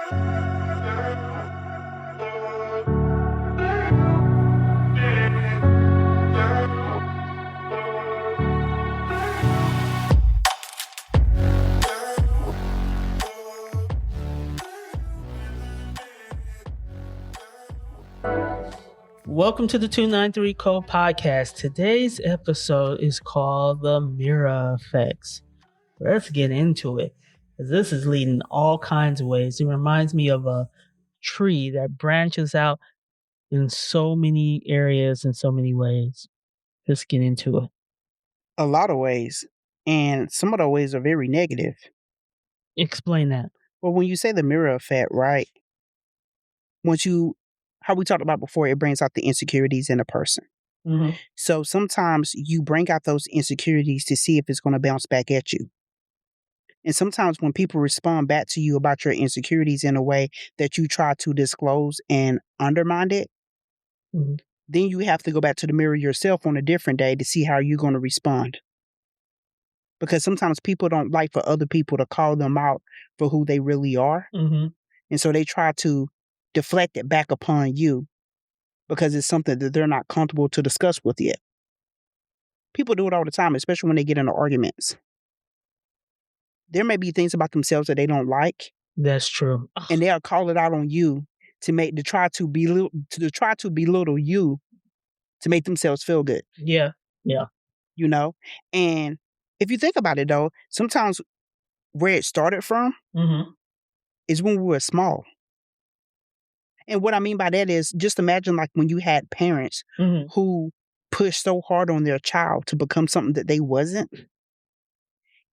Welcome to the 293 Code Podcast. Today's episode is called The Mirror Effects. Let's get into it. This is leading all kinds of ways. It reminds me of a tree that branches out in so many areas in so many ways. Let's get into it. A lot of ways. And some of the ways are very negative. Explain that. Well, when you say the mirror effect, right? How we talked about before, it brings out the insecurities in a person. Mm-hmm. So sometimes you bring out those insecurities to see if it's going to bounce back at you. And sometimes when people respond back to you about your insecurities in a way that you try to disclose and undermine it, Mm-hmm. then you have to go back to the mirror yourself on a different day to see how you're going to respond. Because sometimes people don't like for other people to call them out for who they really are. Mm-hmm. And so they try to deflect it back upon you because it's something that they're not comfortable to discuss with yet. People do it all the time, especially when they get into arguments. There may be things about themselves that they don't like. That's true. And they'll call it out on you to try to belittle you to make themselves feel good. Yeah. You know? And if you think about it though, sometimes where it started from Mm-hmm. is when we were small. And what I mean by that is just imagine like when you had parents Mm-hmm. who pushed so hard on their child to become something that they wasn't.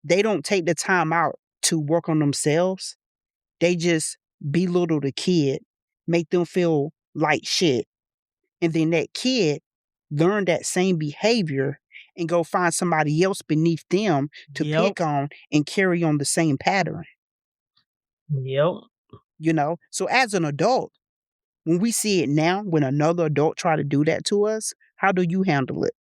They don't take the time out to work on themselves. They just belittle the kid, make them feel like shit. And then that kid learn that same behavior and go find somebody else beneath them to pick on and carry on the same pattern. Yep. You know? So as an adult, when we see it now, when another adult try to do that to us, how do you handle it?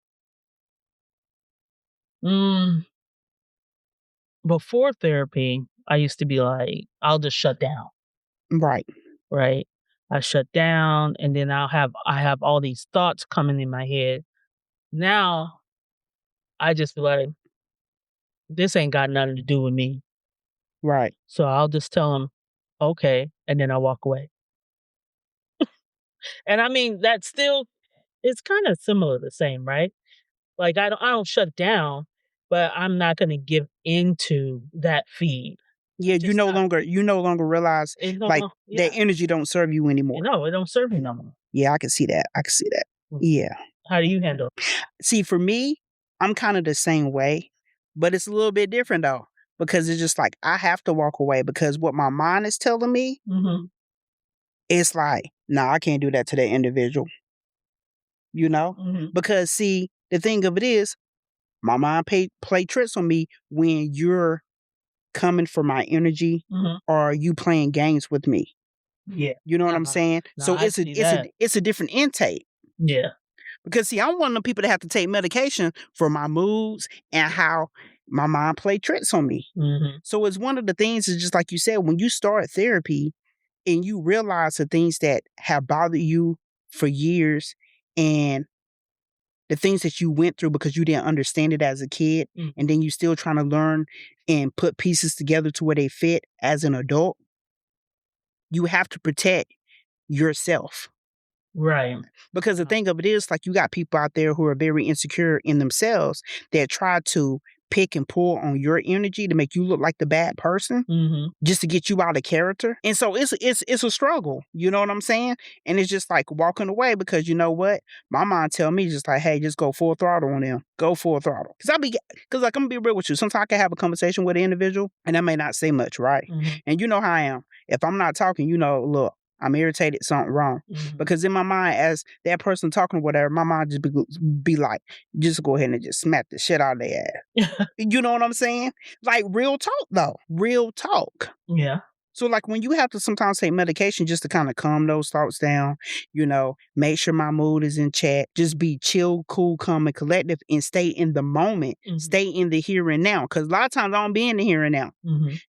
Before therapy, I used to be like, I'll just shut down. Right. I shut down, and then I have all these thoughts coming in my head. Now, I just be like, this ain't got nothing to do with me. Right. So I'll just tell them, okay, and then I walk away. And I mean, that's still, it's kind of similar, the same, right? Like I don't shut down, but I'm not going to give into that feed. Yeah, you no longer realize that energy don't serve you anymore. No, it don't serve you no more. Yeah, I can see that. Yeah. How do you handle it? See, for me, I'm kind of the same way, but it's a little bit different though, because it's just like I have to walk away because what my mind is telling me, Mm-hmm. it's like, nah, I can't do that to that individual. You know? Mm-hmm. Because see, the thing of it is, my mind play tricks on me when you're coming for my energy Mm-hmm. or you playing games with me. Yeah. You know what I'm saying? No, so I it's a different intake. Yeah. Because see, I'm one of the people that have to take medication for my moods and how my mind play tricks on me. Mm-hmm. So it's one of the things is just like you said, when you start therapy and you realize the things that have bothered you for years and the things that you went through because you didn't understand it as a kid, and then you still trying to learn and put pieces together to where they fit as an adult, you have to protect yourself. Right. Because the thing of it is, like, you got people out there who are very insecure in themselves that try to pick and pull on your energy to make you look like the bad person, just to get you out of character. And so it's a struggle. You know what I'm saying? And it's just like walking away because you know what? My mind tell me just like, hey, just go full throttle on them. Go full throttle. Because like, I'm gonna be real with you. Sometimes I can have a conversation with an individual and I may not say much, right? And you know how I am. If I'm not talking, you know, look, I'm irritated, something wrong. Because in my mind, as that person talking or whatever, my mind just be like, just go ahead and just smack the shit out of their ass. You know what I'm saying? Like real talk though. Real talk. Yeah. So like when you have to sometimes take medication just to kind of calm those thoughts down, you know, make sure my mood is in check, just be chill, cool, calm, and collective and stay in the moment, stay in the here and now. Because a lot of times I don't be in the here and now.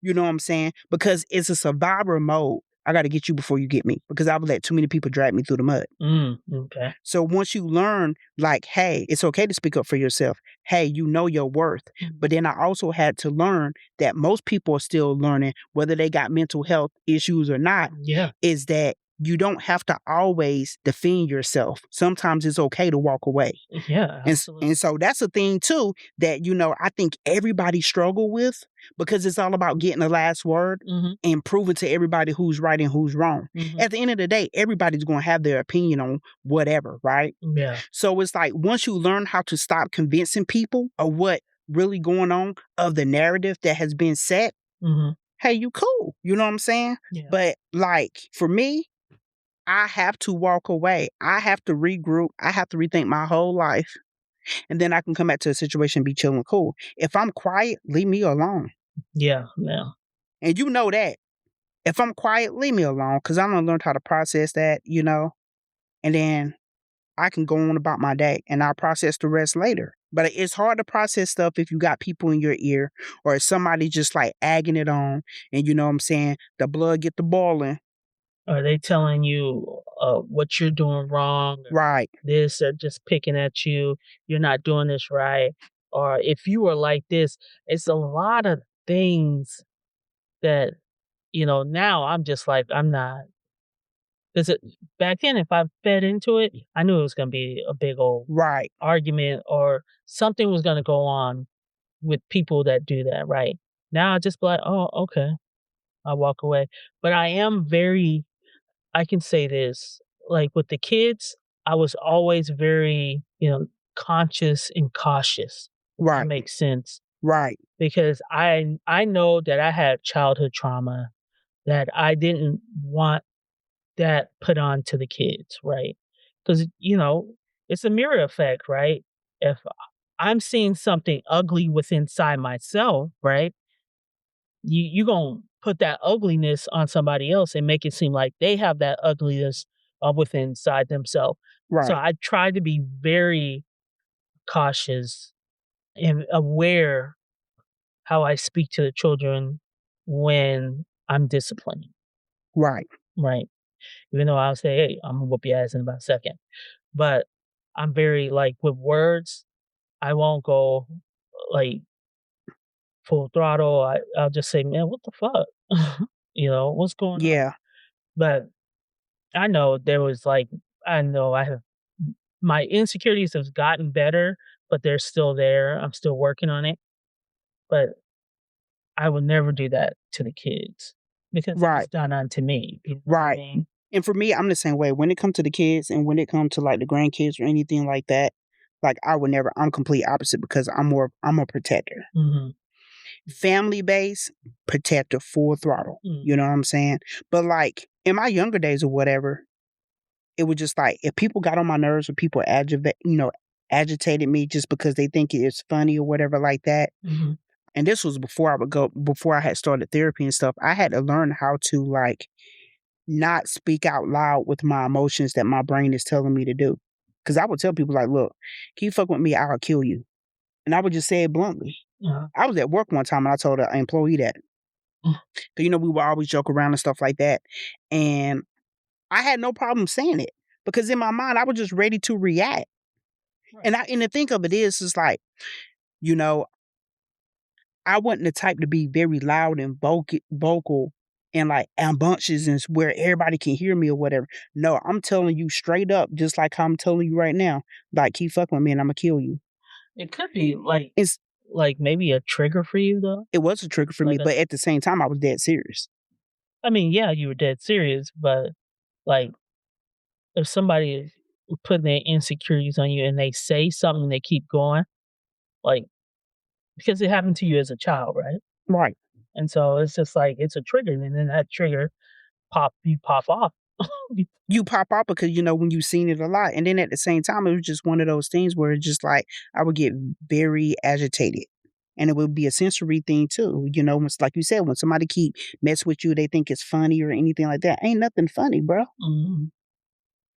You know what I'm saying? Because it's a survivor mode. I got to get you before you get me because I've let too many people drag me through the mud. Okay. So once you learn, like, hey, it's okay to speak up for yourself. Hey, you know your worth. But then I also had to learn that most people are still learning, whether they got mental health issues or not, is that you don't have to always defend yourself. Sometimes it's okay to walk away. Yeah, absolutely. And so that's a thing too that, I think everybody struggle with because it's all about getting the last word and proving to everybody who's right and who's wrong. At the end of the day, everybody's going to have their opinion on whatever, right? Yeah. So it's like once you learn how to stop convincing people of what really going on, of the narrative that has been set, hey, you cool. You know what I'm saying? Yeah. But like for me, I have to walk away. I have to regroup. I have to rethink my whole life. And then I can come back to a situation and be chill and cool. If I'm quiet, leave me alone. Yeah. And you know that. If I'm quiet, leave me alone because I don't learned how to process that, and then I can go on about my day and I'll process the rest later. But it's hard to process stuff if you got people in your ear or if somebody just like agging it on and you know what I'm saying, the blood get the boiling. Are they telling you what you're doing wrong? Right. This or just picking at you. You're not doing this right. Or if you were like this, it's a lot of things that, now I'm just like, I'm not. Because back then, if I fed into it, I knew it was going to be a big old Right. argument or something was going to go on with people that do that, right? Now I just be like, oh, okay. I'll walk away. But I can say this, like with the kids, I was always very, conscious and cautious. If that Right. makes sense. Right. Because I know that I had childhood trauma that I didn't want that put on to the kids, right? Because, it's a mirror effect, right? If I'm seeing something ugly within inside myself, right? You gonna put that ugliness on somebody else and make it seem like they have that ugliness within inside themselves. So Right. I try to be very cautious and aware how I speak to the children when I'm disciplining, Right. right? Even though I'll say, "Hey, I'm gonna whoop your ass in about a second," but I'm very like with words. I won't go like full throttle. I'll just say, "Man, what the fuck?" What's going on? Yeah. But I know there was like I know I have my insecurities have gotten better, but they're still there. I'm still working on it. But I would never do that to the kids because it was Right. done unto me. You know what I Right. mean? And for me, I'm the same way. When it comes to the kids and when it comes to like the grandkids or anything like that, like I would never, I'm complete opposite because I'm a protector. Family base, protector, full throttle. You know what I'm saying? But like in my younger days or whatever, it was just like if people got on my nerves or people agitated me just because they think it's funny or whatever like that. And this was before I had started therapy and stuff. I had to learn how to like not speak out loud with my emotions that my brain is telling me to do. Because I would tell people like, look, can you fuck with me? I'll kill you. And I would just say it bluntly. I was at work one time and I told an employee that. Because, we would always joke around and stuff like that. And I had no problem saying it. Because in my mind, I was just ready to react. Right. And the think of it is like, you know, I wasn't the type to be very loud and vocal and like ambitious and where everybody can hear me or whatever. No, I'm telling you straight up, just like I'm telling you right now, like keep fucking with me and I'm gonna kill you. It could be like It's maybe a trigger for you though. it was a trigger for me, but at the same time, I was dead serious. I mean, yeah, you were dead serious, but like if somebody is putting their insecurities on you and they say something, they keep going, like because it happened to you as a child, right? Right. And so it's just like it's a trigger, and then that trigger you pop off. You pop off because when you've seen it a lot. And then at the same time, it was just one of those things where it's just like I would get very agitated. And it would be a sensory thing too. It's like you said, when somebody keep mess with you, they think it's funny or anything like that. Ain't nothing funny, bro.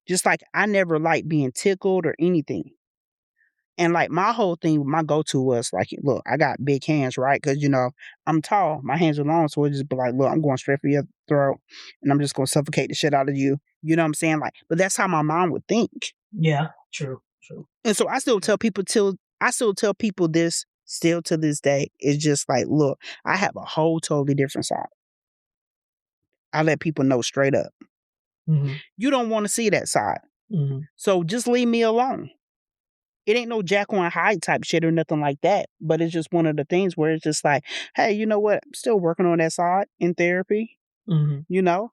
Just like I never liked being tickled or anything. And like my whole thing, my go-to was like, look, I got big hands, right? Because I'm tall, my hands are long, so it just be like, look, I'm going straight for your throat, and I'm just gonna suffocate the shit out of you. You know what I'm saying? Like, but that's how my mom would think. Yeah, true. And so I still tell people this still to this day. It's just like, look, I have a whole totally different side. I let people know straight up. Mm-hmm. You don't want to see that side. Mm-hmm. So just leave me alone. It ain't no Jack on Hyde type shit or nothing like that. But it's just one of the things where it's just like, hey, you know what? I'm still working on that side in therapy. Mm-hmm.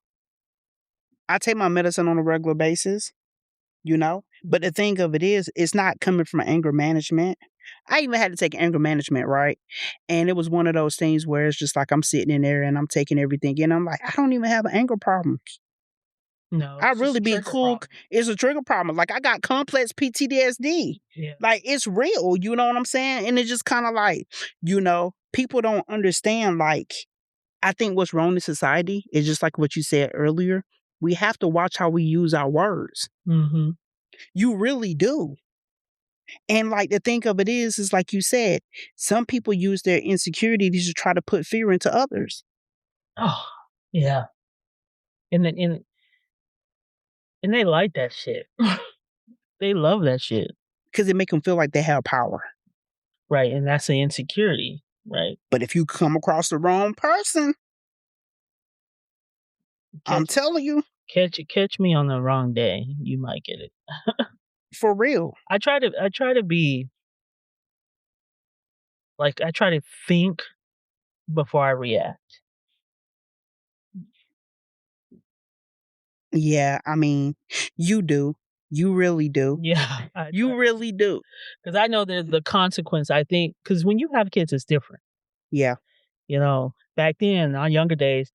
I take my medicine on a regular basis, But the thing of it is, it's not coming from anger management. I even had to take anger management, right? And it was one of those things where it's just like I'm sitting in there and I'm taking everything in. I'm like, I don't even have anger problems. No, I it's just really a be trigger cool. problem. It's a trigger problem. Like I got complex PTSD. Yeah. Like it's real, you know what I'm saying? And it's just kind of like, people don't understand. Like, I think what's wrong in society is just like what you said earlier. We have to watch how we use our words. Mm-hmm. You really do. And like the thing of it is like you said, some people use their insecurities to try to put fear into others. Oh, yeah. And then and they like that shit. They love that shit. Because it make them feel like they have power. Right, and that's the insecurity, right? But if you come across the wrong person, I'm telling you. Catch me on the wrong day, you might get it. For real. I try to be like, I try to think before I react. Yeah, I mean, you do. You really do. Yeah, You really do. because I know there's the consequence. I think because when you have kids, it's different. Yeah. Back then, our younger days,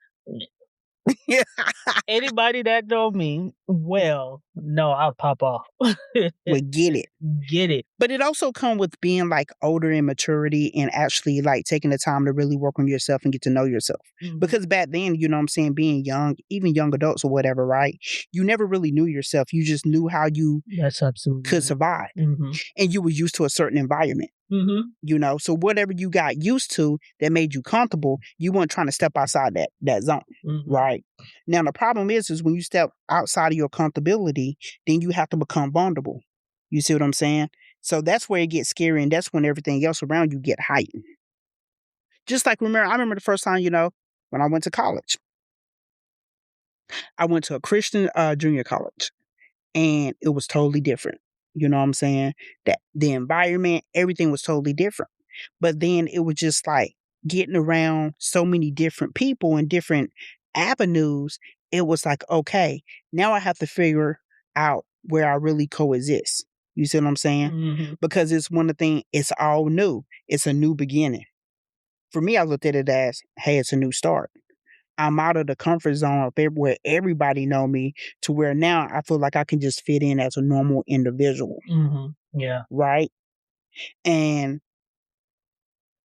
Yeah. anybody that know me, well, no, I'll pop off. But get it. Get it. But it also come with being like older in maturity and actually like taking the time to really work on yourself and get to know yourself. Mhm. Because back then, you know what I'm saying, being young, even young adults or whatever, right? You never really knew yourself. You just knew how you That's absolutely could right. survive. Mhm. And you were used to a certain environment. Mhm. So whatever you got used to that made you comfortable, you weren't trying to step outside that zone. Mhm. Right. Now the problem is when you step outside of your comfortability, then you have to become vulnerable. You see what I'm saying? So that's where it gets scary, and that's when everything else around you get heightened. Just like I remember the first time, when I went to college. I went to a Christian junior college, and it was totally different. You know what I'm saying? That the environment, everything was totally different. But then it was just like getting around so many different people and different avenues. It was like, okay, now I have to figure out where I really coexist. You see what I'm saying? Mhm. Because it's one of the things, it's all new. It's a new beginning. For me, I looked at it as, hey, it's a new start. I'm out of the comfort zone of where everybody know me to where now I feel like I can just fit in as a normal individual. Mhm. Yeah. Right. And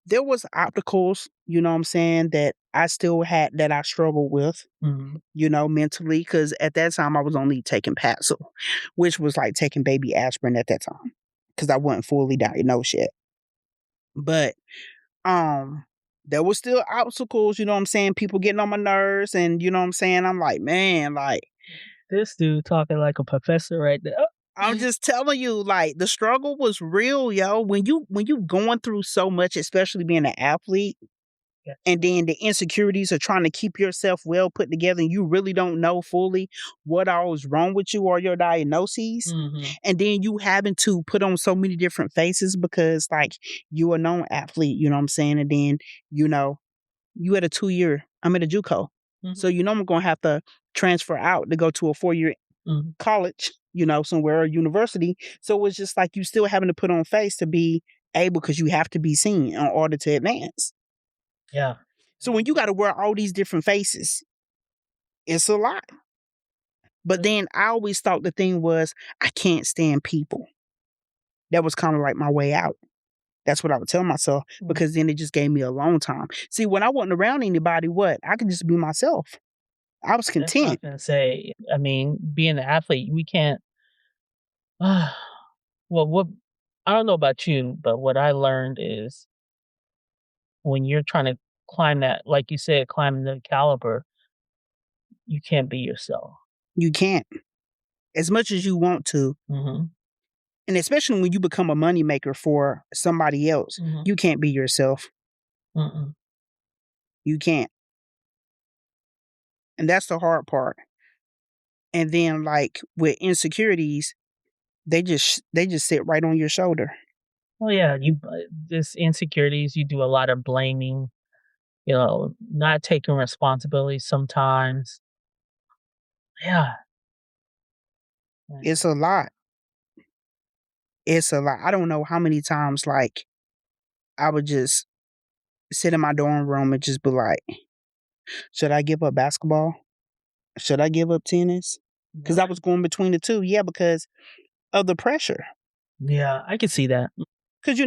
there was obstacles, you know what I'm saying, that I still had that I struggled with, Mhm. Mentally, because at that time I was only taking Paxil, which was like taking baby aspirin at that time because I wasn't fully diagnosed yet. But there was still obstacles, you know what I'm saying, people getting on my nerves, and you know what I'm saying, I'm like, man, like, This dude talking like a professor right there. I'm just telling you, like, the struggle was real, yo. When you going through so much, especially being an athlete, Yeah. and then the insecurities of trying to keep yourself well put together, and you really don't know fully what all is wrong with you or your diagnoses. Mhm. And then you having to put on so many different faces because, like, you a known athlete, you know what I'm saying? And then, you at a 2-year, I'm at a JUCO. So, Mhm. I'm going to have to transfer out to go to a 4-year Mhm. college, somewhere, or university. So it's just like you still having to put on face to be able, because you have to be seen in order to advance. Yeah. So when you got to wear all these different faces, it's a lot. But then I always thought the thing was, I can't stand people. That was kind of like my way out. That's what I would tell myself, because then it just gave me a long time. See, when I wasn't around anybody, I could just be myself. I was That's what I was content. gonna say. I mean, being an athlete, we can't. Well, what I don't know about you, but what I learned is when you're trying to climb that, like you said, climbing the caliber, you can't be yourself. You can't. As much as you want to, Mhm. and especially when you become a moneymaker for somebody else, Mhm. you can't be yourself. Mm-mm. You can't. And that's the hard part. And then like with insecurities, they just sit right on your shoulder. Oh yeah, this insecurities. You do a lot of blaming. Not taking responsibility sometimes. Yeah. It's a lot. It's a lot. I don't know how many times like I would just sit in my dorm room and just be like, should I give up basketball? Should I give up tennis? Because I was going between the two. Yeah, because of the pressure. Yeah, I can see that. Because,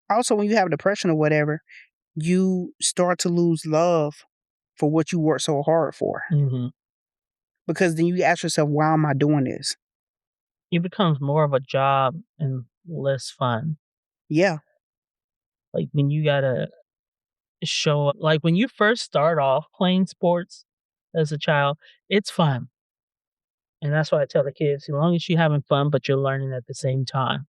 also when you have depression or whatever, you start to lose love for what you worked so hard for. Mhm. Because then you ask yourself, why am I doing this? It becomes more of a job and less fun. Yeah, Like when you gotta show up. Like when you first start off playing sports as a child, it's fun. And that's why I tell the kids, as long as you're having fun, but you're learning at the same time,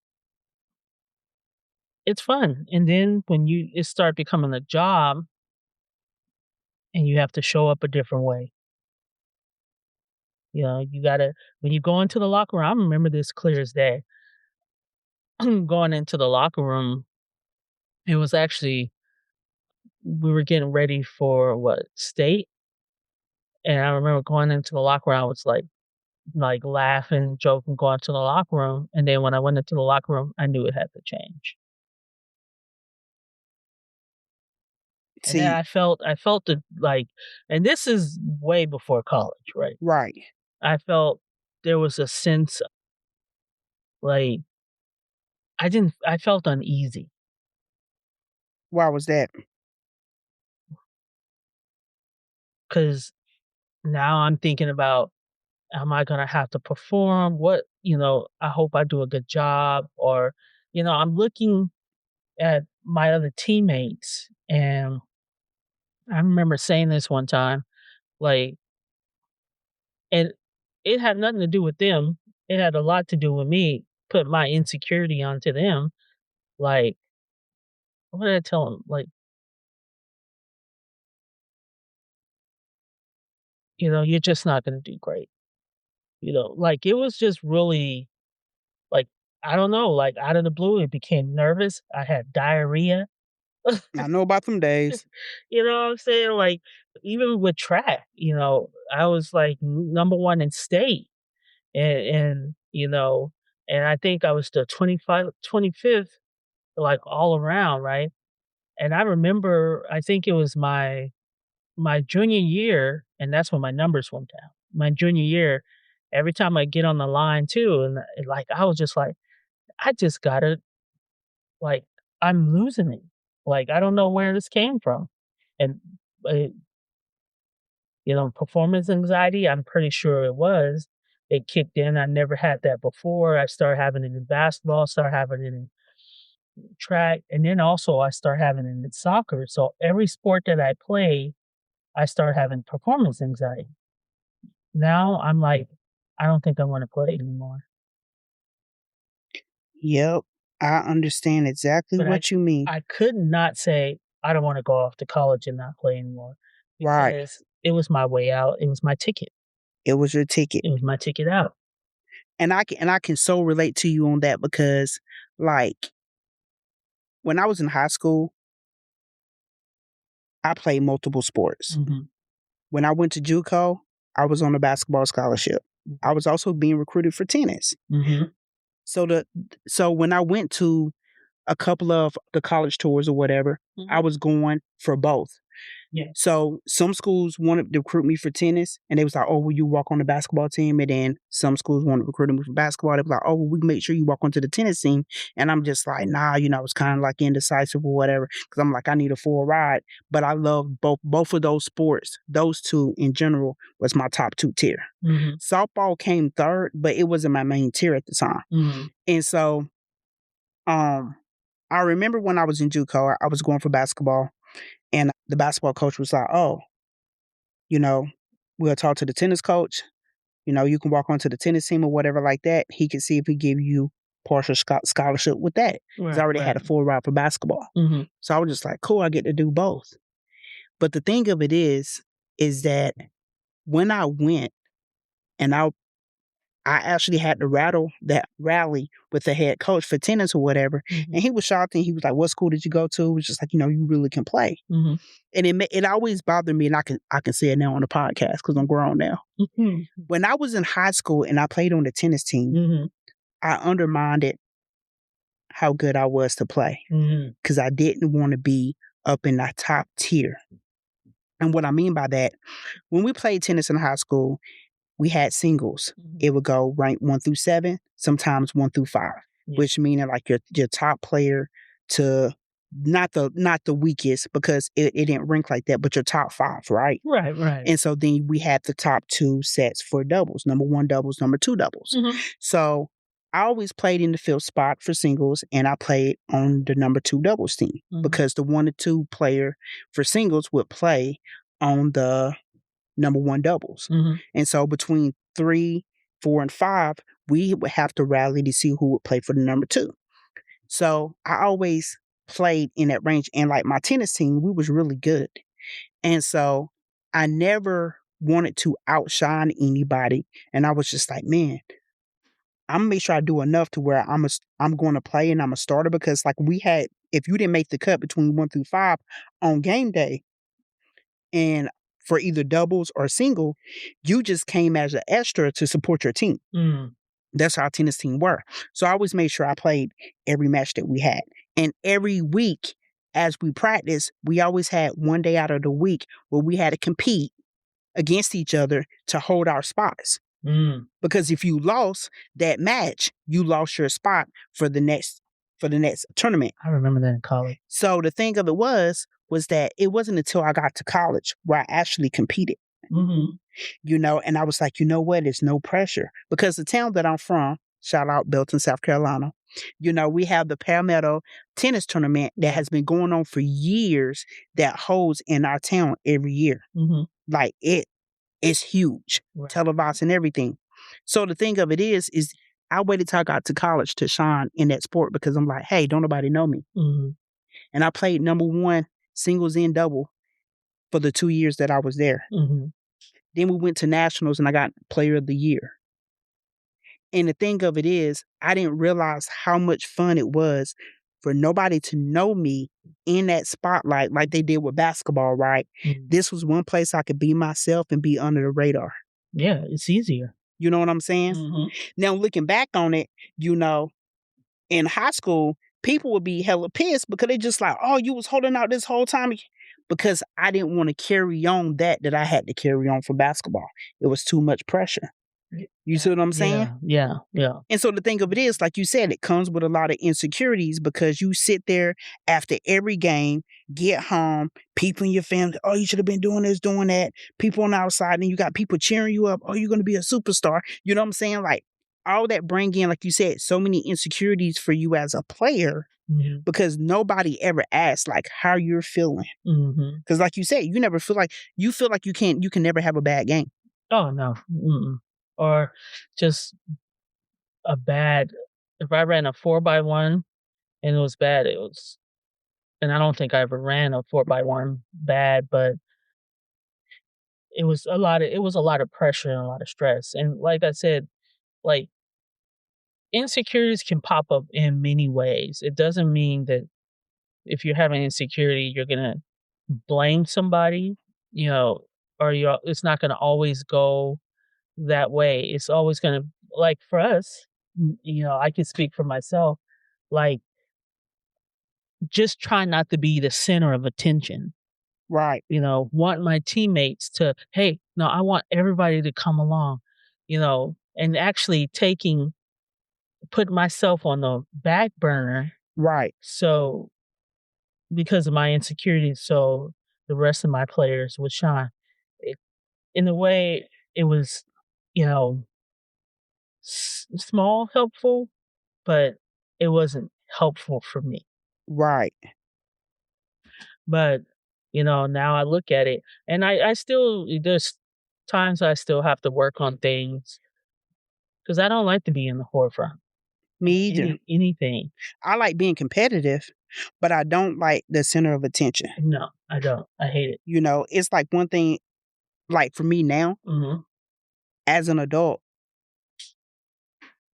it's fun. And then when it start becoming a job and you have to show up a different way, you gotta, when you go into the locker room, I remember this clear as day. Going into the locker room, it was actually, we were getting ready for what, state? And I remember going into the locker room, I was like laughing, joking, going to the locker room. And then when I went into the locker room, I knew it had to change. And then see, I felt it like, and this is way before college, right? right. I felt there was a sense like I felt uneasy Why was that? because now I'm thinking about, am I going to have to perform? I hope I do a good job. Or, I'm looking at my other teammates. And I remember saying this one time, like, and it had nothing to do with them. It had a lot to do with me, put my insecurity onto them. Like, what did I tell them? Like, you're just not going to do great. Like it was just really like, I don't know, like out of the blue, it became nervous. I had diarrhea. I know about them days. You know what I'm saying? Like, even with track, I was like number one in state. And I think I was the 25th, like all around, right? And I remember, I think it was my junior year, and that's when my numbers went down. My junior year, every time I get on the line too, and like I was just like, I just gotta, like, I'm losing it. Like I don't know where this came from, and uh, performance anxiety. I'm pretty sure it was. It kicked in. I never had that before. I started having it in basketball. Started having it in track, and then also I started having it in soccer. So every sport that I play, I start having performance anxiety. Now I'm like, I don't think I wanna play anymore. Yep. I understand exactly But what you mean. I could not say, I don't wanna go off to college and not play anymore Right. because it was my way out. It was my ticket. It was your ticket. It was my ticket out. And I can so relate to you on that because like when I was in high school, I played multiple sports. Mhm. When I went to JUCO, I was on a basketball scholarship. I was also being recruited for tennis. Mhm. So so when I went to a couple of the college tours or whatever, I Mhm. was going for both. Yeah. So some schools wanted to recruit me for tennis, and they was like, "Oh, will you walk on the basketball team?" And then some schools wanted to recruit me for basketball. They was like, "Oh, well, we can make sure you walk onto the tennis team." And I'm just like, "Nah," I was kind of like indecisive or whatever because I'm like, I need a full ride. But I love both of those sports. Those two in general was my top two tier. Mhm. Softball came third, but it wasn't my main tier at the time. Mhm. And so I remember when I was in JUCO, I was going for basketball, and the basketball coach was like, "Oh, you know, we'll talk to the tennis coach. You know, you can walk onto the tennis team or whatever like that. He can see if he give you partial scholarship with that." Because I already had a full ride for basketball. Mm-hmm. So I was just like, "Cool, I get to do both." But the thing of it is that when I went and I actually had to rally with the head coach for tennis or whatever. Mm-hmm. And he was shocked and he was like, "What school did you go to?" It was just like, you really can play. Mm-hmm. And it always bothered me, and I can say it now on the podcast because I'm grown now. Mm-hmm. When I was in high school and I played on the tennis team, Mm-hmm. I undermined how good I was to play because I didn't want to be up in that top tier. And what I mean by that, when we played tennis in high school, we had singles. It would go ranked 1 through 7, sometimes 1 through 5, which meaning like your top player to not the weakest because it didn't rank like that, but your top 5, right? Right. And so then we had the top 2 sets for doubles, number 1 doubles, number 2 doubles. Mm-hmm. So I always played in the fifth spot for singles, and I played on the number 2 doubles team because the 1 to 2 player for singles would play on the number 1 doubles. And so between 3, 4, and 5, we would have to rally to see who would play for the number 2. So I always played in that range. And like my tennis team, we was really good. And so I never wanted to outshine anybody. And I was just like, man, I'm gonna make sure I do enough to where I'm going to play and I'm a starter because like if you didn't make the cut between 1 through 5 on game day, and for either doubles or single, you just came as an extra to support your team. That's how our tennis team were. So I always made sure I played every match that we had. And every week as we practiced, we always had one day out of the week where we had to compete against each other to hold our spots. Because if you lost that match, you lost your spot for the next tournament. I remember that in college. So the thing of it was that it wasn't until I got to college where I actually competed. And I was like, you know what? It's no pressure because the town that I'm from, shout out Belton, South Carolina, we have the Palmetto tennis tournament that has been going on for years that holds in our town every year. Like it's huge, televised and everything. So the thing of it is I waited till I got to college to shine in that sport because I'm like, hey, don't nobody know me. And I played number 1 singles and double for the 2 years that I was there. Then we went to nationals and I got player of the year. And the thing of it is, I didn't realize how much fun it was for nobody to know me in that spotlight like they did with basketball, right? This was one place I could be myself and be under the radar. Yeah, it's easier. You know what I'm saying? Now, looking back on it, in high school, people would be hella pissed because they just like, oh, you was holding out this whole time. Because I didn't want to carry on that I had to carry on for basketball. It was too much pressure. You see what I'm saying? Yeah. And so the thing of it is, like you said, it comes with a lot of insecurities because you sit there after every game, get home, people in your family, oh, you should have been doing this, doing that. People on the outside, and you got people cheering you up. Oh, you're going to be a superstar. You know what I'm saying? Like all that bring in, like you said, so many insecurities for you as a player because nobody ever asks like how you're feeling. Because like you said, you never feel like you can never have a bad game. Oh, no. Or just a bad, if I ran a 4x1 and it was bad, and I don't think I ever ran a 4x1 bad, but it was a lot of pressure and a lot of stress. And like I said, like insecurities can pop up in many ways. It doesn't mean that if you're having insecurity, you're going to blame somebody, or it's not going to always go that way. It's always going to, like for us, I can speak for myself, like just try not to be the center of attention. Right. Want my teammates to, hey, no, I want everybody to come along, and actually put myself on the back burner. Right. So because of my insecurities, so the rest of my players would shine. In a way, it was, small, helpful, but it wasn't helpful for me. Right. But, now I look at it and I still, there's times I still have to work on things because I don't like to be in the forefront Me of either. anything. I like being competitive, but I don't like the center of attention. No, I don't. I hate it. It's like one thing, like for me now, Mm-hmm. as an adult,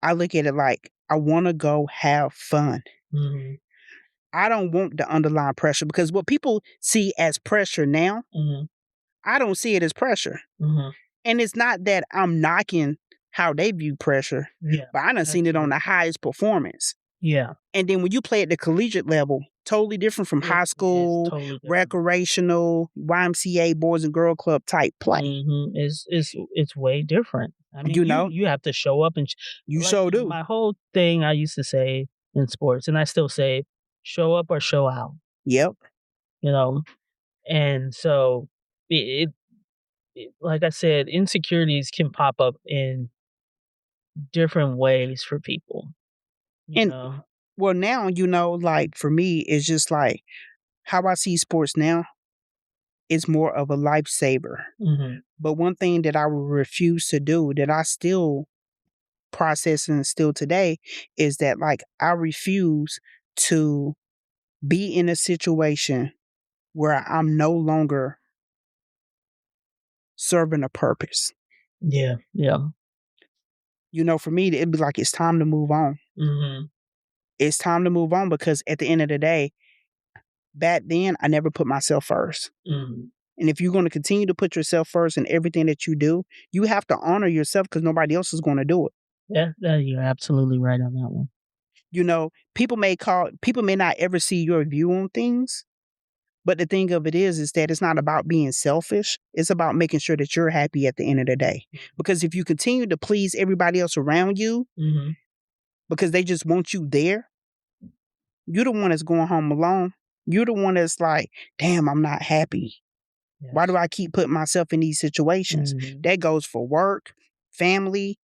I look at it like I want to go have fun. Mm-hmm. I don't want the underlying pressure because what people see as pressure now, Mm-hmm. I don't see it as pressure. Mm-hmm. And it's not that I'm knocking how they view pressure, Yeah. but I done seen it on the highest performance. Yeah. And then when you play at the collegiate level, totally different from high It is school, totally different. recreational, YMCA, Boys and Girl Club type play. Mm-hmm. It's way different. I mean, You know, you have to show up and you like sure do. my whole thing I used to say in sports, and I still say, show up or show out. Yep. You know, and so like I said, insecurities can pop up in different ways for people. You And know. well, now, like for me, it's just like how I see sports now is more of a lifesaver. Mm-hmm. But one thing that I will refuse to do that I still process and still today is that like I refuse to be in a situation where I'm no longer serving a purpose. Yeah. Yeah. For me, it'd be like it's time to move on. Mm-hmm. It's time to move on because at the end of the day, back then, I never put myself first. Mm-hmm. And if you're going to continue to put yourself first in everything that you do, you have to honor yourself because nobody else is going to do it. Yeah, you're absolutely right on that one. People may not ever see your view on things, but the thing of it is that it's not about being selfish. It's about making sure that you're happy at the end of the day. Because if you continue to please everybody else around you Mm-hmm. because they just want you there, you're the one that's going home alone. You're the one that's like, damn, I'm not happy. Yes. Why do I keep putting myself in these situations? Mm-hmm. That goes for work, family,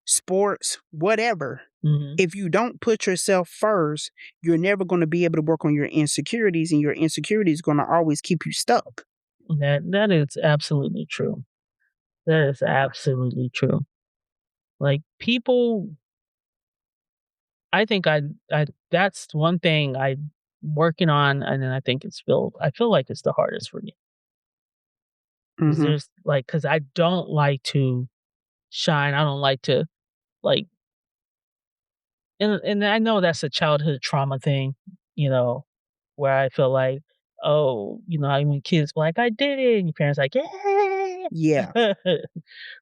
sports, whatever. Mm-hmm. If you don't put yourself first, you're never going to be able to work on your insecurities, and your insecurities going to always keep you stuck. That is absolutely true. That is absolutely true. Like people, I think I that's one thing I working on, and then I feel like it's the hardest for me. Because Hmm. there's like, because I don't like to shine. I don't like to like, and I know that's a childhood trauma thing, where I feel like, oh, when kids like, I did it, and your parents like, Yeah, yeah.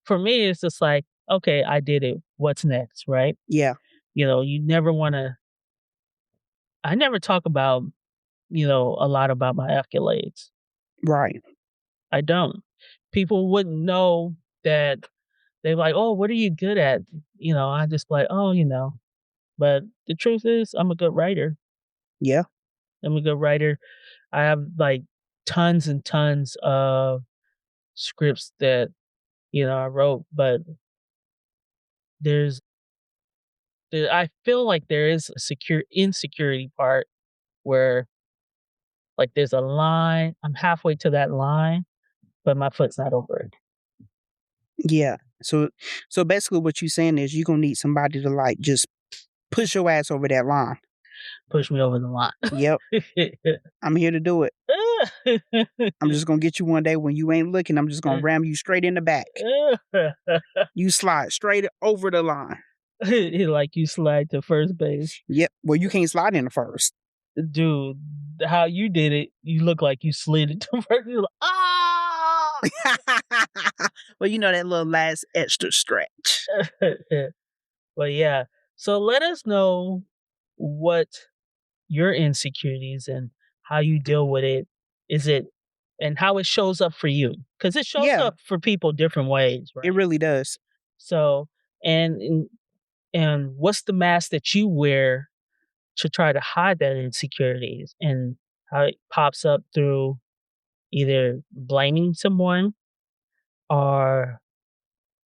For me, it's just like, okay, I did it. What's next, right? yeah, You never want to. I never talk about, a lot about my accolades. right. I don't. People wouldn't know that. They're like, oh, what are you good at? I just like, oh. But the truth is, I'm a good writer. Yeah, I'm a good writer. I have like tons and tons of scripts that, I wrote, but there's, I feel like there is a insecurity part where like there's a line, I'm halfway to that line, but my foot's not over it. yeah. So basically, what you're saying is you're gonna need somebody to like just push your ass over that line. Push me over the line. Yep, I'm here to do it. I'm just gonna get you one day when you ain't looking. I'm just gonna ram you straight in the back. You slide straight over the line. Like you slide to first base. Yep. Well, you can't slide in the first. Dude, how you did it, you look like you slid it to first. You're like, ah! Well, that little last extra stretch. But yeah, so let us know what your insecurities and how you deal with it. Is it and how it shows up for you? Because it shows Yeah, up for people different ways, it right? really does. So, and and what's the mask that you wear to try to hide that insecurities, and how it pops up through either blaming someone or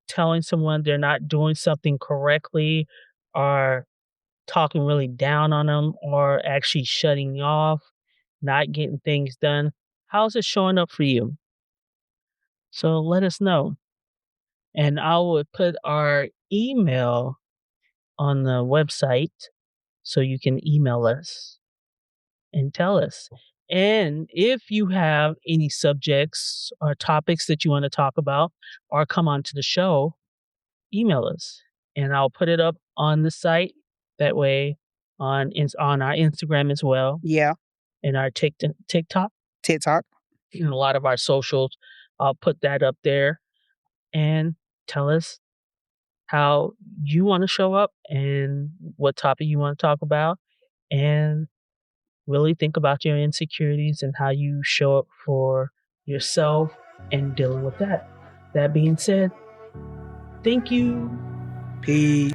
telling someone they're not doing something correctly, or talking really down on them or actually shutting off, not getting things done? How's it showing up for you? So let us know. And I will put our email on the website so you can email us and tell us. And if you have any subjects or topics that you want to talk about or come onto the show, email us and I'll put it up on the site. That way on our Instagram as well Yeah. and our TikTok TikTok. and a lot of our socials. I'll put that up there and tell us how you want to show up and what topic you want to talk about and really think about your insecurities and how you show up for yourself and dealing with that. That being said, thank you. Peace.